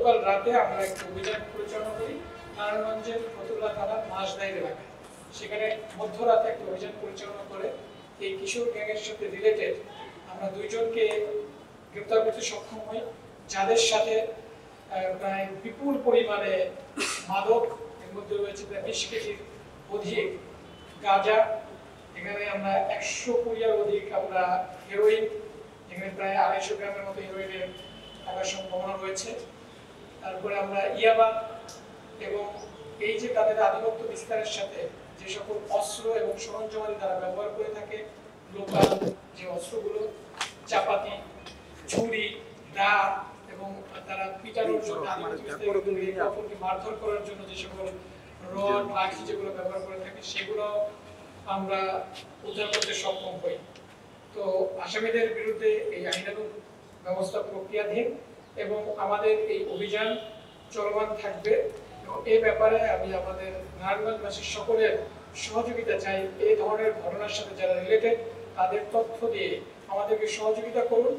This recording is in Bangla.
গতকাল রাতে আমরা একটি অভিযান পরিচালনা করি নারায়ণগঞ্জের ফতুল্লা থানার মাসদাইর এলাকায়। সেখানে মধ্যরাতে একটি অভিযান পরিচালনা করে এই কিশোর গ্যাংয়ের সাথে রিলেটেড আমরা দুইজনকে গ্রেপ্তার করতে সক্ষম হই, যাদের সাথে প্রায় বিপুল পরিমাণে মাদক, এর মধ্যে রয়েছে প্রায় 20 কেজির অধিক গাঁজা, এখানে আমরা 120-এর অধিক আমরা হেরোইন, এখানে প্রায় 250 গ্রামের মতো হেরোইনের থাকার সম্ভাবনা রয়েছে। তারপরে আমরা ইয়াবা এবং এই যে তাদের আধিপত্য বিস্তারের সাথে যে সকল অস্ত্র এবং সরঞ্জামাদি তারা ব্যবহার করে থাকে, লোকাল যে অস্ত্রগুলো, চাপাতি, ছুরি, দা এবং তারা পিটানোর জন্য অপরকে মারধর করার জন্য যে সকল রড, লাঠি যেগুলো ব্যবহার করে থাকে সেগুলো আমরা উদ্ধার করতে সক্ষম হই। তো আসামিদের বিরুদ্ধে এই আইনানুগ ব্যবস্থা প্রক্রিয়াধীন এবং আমাদের এই অভিযান চলমান থাকবে। এবং এই ব্যাপারে আমি আমাদের নারায়ণগঞ্জবাসীর সকলের সহযোগিতা চাই। এই ধরনের ঘটনার সাথে যারা রিলেটেড তাদের তথ্য দিয়ে আমাদেরকে সহযোগিতা করুন।